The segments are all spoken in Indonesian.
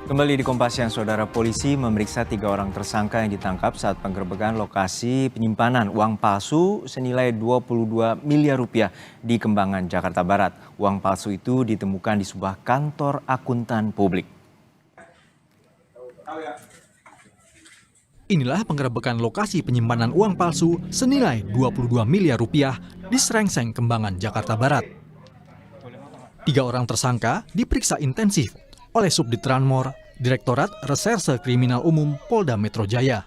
Kembali di Kompas Siang, Saudara, polisi memeriksa 3 orang tersangka yang ditangkap saat penggerebekan lokasi penyimpanan uang palsu senilai 22 miliar rupiah di Kembangan, Jakarta Barat. Uang palsu itu ditemukan di sebuah kantor akuntan publik. Inilah penggerebekan lokasi penyimpanan uang palsu senilai 22 miliar rupiah di Srengseng, Kembangan, Jakarta Barat. 3 orang tersangka diperiksa intensif oleh Subdit Ranmor, Direktorat Reserse Kriminal Umum Polda Metro Jaya.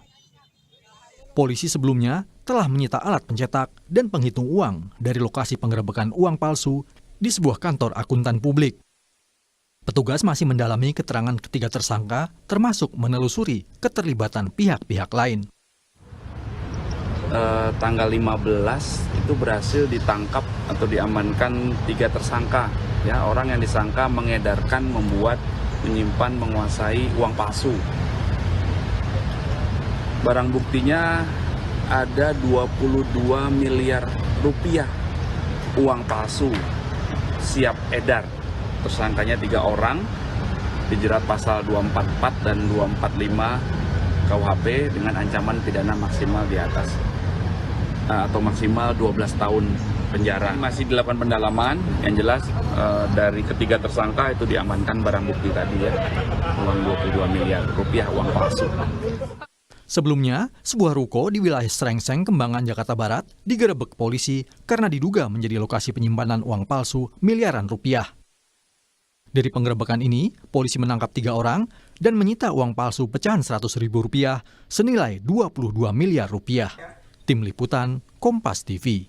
Polisi sebelumnya telah menyita alat pencetak dan penghitung uang dari lokasi penggerebekan uang palsu di sebuah kantor akuntan publik. Petugas masih mendalami keterangan ketiga tersangka, termasuk menelusuri keterlibatan pihak-pihak lain. Tanggal 15 itu berhasil ditangkap atau diamankan 3 tersangka. Ya, orang yang disangka mengedarkan, membuat, menyimpan, menguasai uang palsu. Barang buktinya ada 22 miliar rupiah uang palsu siap edar. Tersangkanya 3 orang, dijerat pasal 244 dan 245 KUHP dengan ancaman pidana maksimal di atas atau maksimal 12 tahun penjara. Masih dilakukan pendalaman, yang jelas dari ketiga tersangka itu diamankan barang bukti tadi ya, uang 22 miliar rupiah uang palsu. Sebelumnya, sebuah ruko di wilayah Srengseng, Kembangan, Jakarta Barat digerebek polisi karena diduga menjadi lokasi penyimpanan uang palsu miliaran rupiah. Dari penggerebekan ini, polisi menangkap 3 orang dan menyita uang palsu pecahan Rp100.000 senilai 22 miliar rupiah. Tim Liputan, Kompas TV.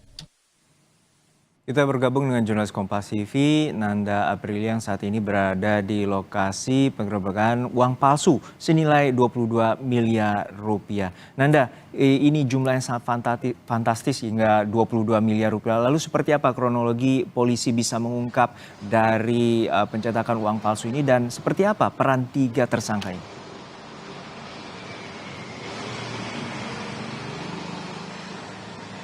Kita bergabung dengan jurnalis Kompas TV, Nanda Aprilia, yang saat ini berada di lokasi penggerebekan uang palsu senilai 22 miliar rupiah. Nanda, ini jumlah yang sangat fantastis hingga 22 miliar rupiah. Lalu seperti apa kronologi polisi bisa mengungkap dari pencetakan uang palsu ini dan seperti apa peran 3 tersangka ini?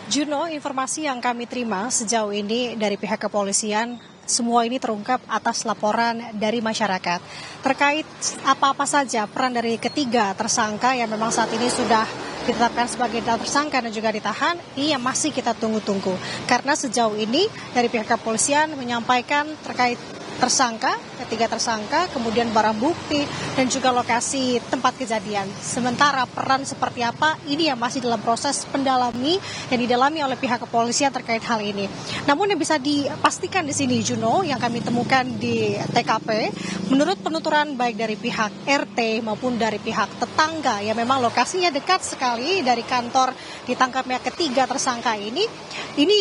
Juno, informasi yang kami terima sejauh ini dari pihak kepolisian, semua ini terungkap atas laporan dari masyarakat. Terkait apa-apa saja peran dari ketiga tersangka yang memang saat ini sudah ditetapkan sebagai tersangka dan juga ditahan, ini yang masih kita tunggu-tunggu. Karena sejauh ini dari pihak kepolisian menyampaikan terkait tersangka, ketiga tersangka, kemudian barang bukti, dan juga lokasi tempat kejadian. Sementara peran seperti apa, ini yang masih dalam proses yang didalami oleh pihak kepolisian terkait hal ini. Namun yang bisa dipastikan di sini, Juno, yang kami temukan di TKP, menurut penuturan baik dari pihak RT maupun dari pihak tetangga, yang memang lokasinya dekat sekali dari kantor ditangkapnya ketiga tersangka ini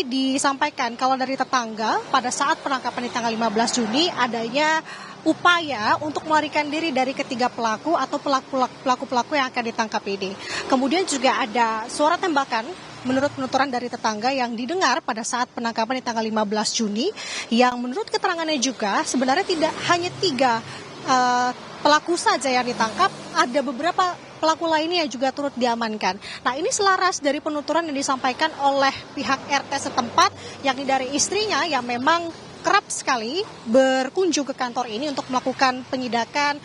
disampaikan kalau dari tetangga pada saat penangkapan di tanggal 15 Juni, adanya upaya untuk melarikan diri dari ketiga pelaku atau pelaku-pelaku yang akan ditangkap ini. Kemudian juga ada suara tembakan menurut penuturan dari tetangga yang didengar pada saat penangkapan di tanggal 15 Juni, yang menurut keterangannya juga sebenarnya tidak hanya 3 pelaku saja yang ditangkap, ada beberapa pelaku lainnya yang juga turut diamankan. Nah, ini selaras dari penuturan yang disampaikan oleh pihak RT setempat, yakni dari istrinya yang memang kerap sekali berkunjung ke kantor ini untuk melakukan penyidakan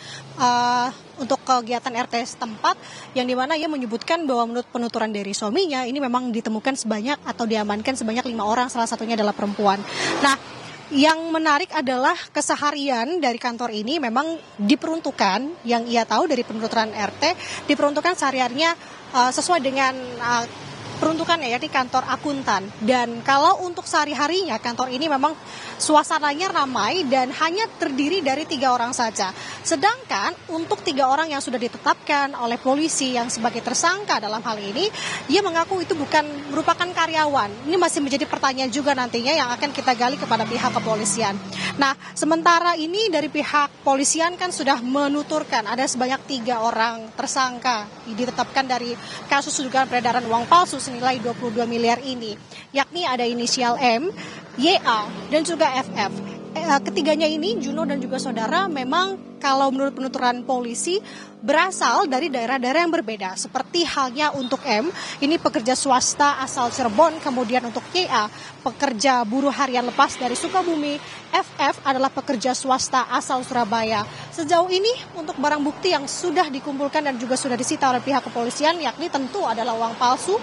untuk kegiatan RT setempat, yang dimana ia menyebutkan bahwa menurut penuturan dari suaminya ini memang ditemukan sebanyak atau diamankan sebanyak 5 orang, salah satunya adalah perempuan. Nah, yang menarik adalah keseharian dari kantor ini memang diperuntukkan, yang ia tahu dari penuturan RT, diperuntukkan sehari-harinya sesuai dengan peruntukannya ya di kantor akuntan. Dan kalau untuk sehari-harinya kantor ini memang suasananya ramai dan hanya terdiri dari 3 orang saja. Sedangkan untuk 3 orang yang sudah ditetapkan oleh polisi yang sebagai tersangka dalam hal ini, ia mengaku itu bukan merupakan karyawan. Ini masih menjadi pertanyaan juga nantinya yang akan kita gali kepada pihak kepolisian. Nah, sementara ini dari pihak polisian kan sudah menuturkan ada sebanyak 3 orang tersangka ditetapkan dari kasus dugaan peredaran uang palsu senilai 22 miliar ini, yakni ada inisial M, YA, dan juga FF. Ketiganya ini, Juno dan juga saudara, memang kalau menurut penuturan polisi berasal dari daerah-daerah yang berbeda. Seperti halnya untuk M, ini pekerja swasta asal Cirebon, kemudian untuk YA, pekerja buruh harian lepas dari Sukabumi, FF adalah pekerja swasta asal Surabaya. Sejauh ini untuk barang bukti yang sudah dikumpulkan dan juga sudah disita oleh pihak kepolisian, yakni tentu adalah uang palsu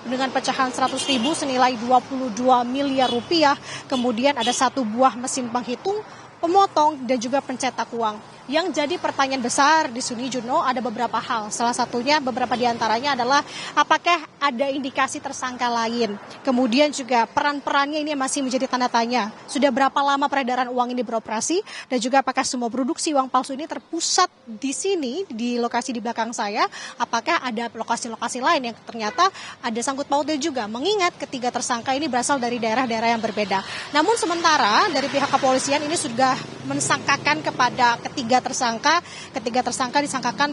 dengan pecahan 100.000 senilai 22 miliar rupiah, kemudian ada 1 buah mesin penghitung, pemotong, dan juga pencetak uang. Yang jadi pertanyaan besar di sini, Juno, ada beberapa hal. Salah satunya, beberapa diantaranya adalah apakah ada indikasi tersangka lain. Kemudian juga peran-perannya ini masih menjadi tanda tanya. Sudah berapa lama peredaran uang ini beroperasi, dan juga apakah semua produksi uang palsu ini terpusat di sini, di lokasi di belakang saya. Apakah ada lokasi-lokasi lain yang ternyata ada sangkut pautnya juga, mengingat ketiga tersangka ini berasal dari daerah-daerah yang berbeda. Namun sementara dari pihak kepolisian ini sudah mensangkakan kepada ketiga tersangka disangkakan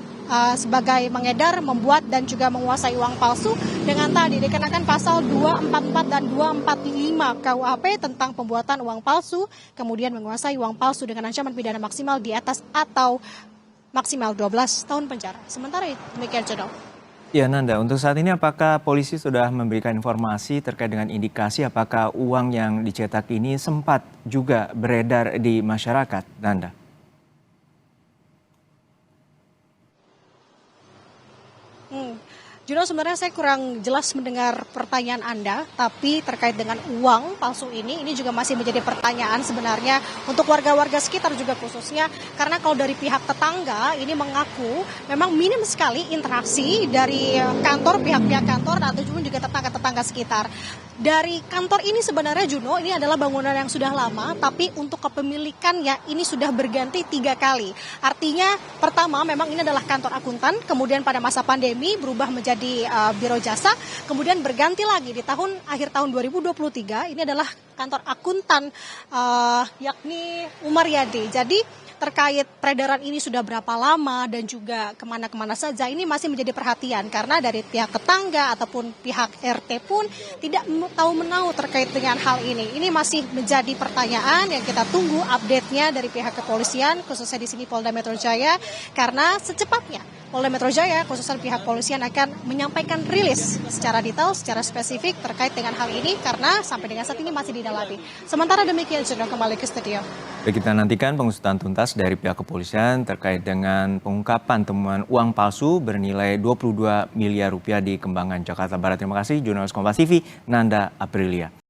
sebagai mengedar, membuat, dan juga menguasai uang palsu dengan tadi dikenakan pasal 244 dan 245 KUHP tentang pembuatan uang palsu, kemudian menguasai uang palsu dengan ancaman pidana maksimal di atas atau maksimal 12 tahun penjara. Sementara itu, demikian channel. Ya Nanda, untuk saat ini apakah polisi sudah memberikan informasi terkait dengan indikasi apakah uang yang dicetak ini sempat juga beredar di masyarakat, Nanda? Juno, sebenarnya saya kurang jelas mendengar pertanyaan Anda, tapi terkait dengan uang palsu ini juga masih menjadi pertanyaan sebenarnya untuk warga-warga sekitar juga khususnya, karena kalau dari pihak tetangga ini mengaku memang minim sekali interaksi dari kantor, pihak-pihak kantor, ataupun juga tetangga-tetangga sekitar. Dari kantor ini sebenarnya, Juno, ini adalah bangunan yang sudah lama, tapi untuk kepemilikannya ini sudah berganti 3 kali. Artinya pertama memang ini adalah kantor akuntan, kemudian pada masa pandemi berubah menjadi biro jasa, kemudian berganti lagi di akhir tahun 2023 ini adalah kantor akuntan yakni Umar Yadi. Jadi terkait peredaran ini sudah berapa lama dan juga kemana-kemana saja, ini masih menjadi perhatian karena dari pihak tetangga ataupun pihak RT pun tidak tahu-menahu terkait dengan hal ini. Ini masih menjadi pertanyaan yang kita tunggu update-nya dari pihak kepolisian, khususnya di sini Polda Metro Jaya, karena secepatnya Polda Metro Jaya, khususnya pihak kepolisian akan menyampaikan rilis secara detail, secara spesifik terkait dengan hal ini, karena sampai dengan saat ini masih didalami. Sementara demikian, sudah kembali ke studio. Kita nantikan pengusutan tuntas dari pihak kepolisian terkait dengan pengungkapan temuan uang palsu bernilai 22 miliar rupiah di Kembangan, Jakarta Barat. Terima kasih, jurnalis Kompas TV, Nanda Aprilia.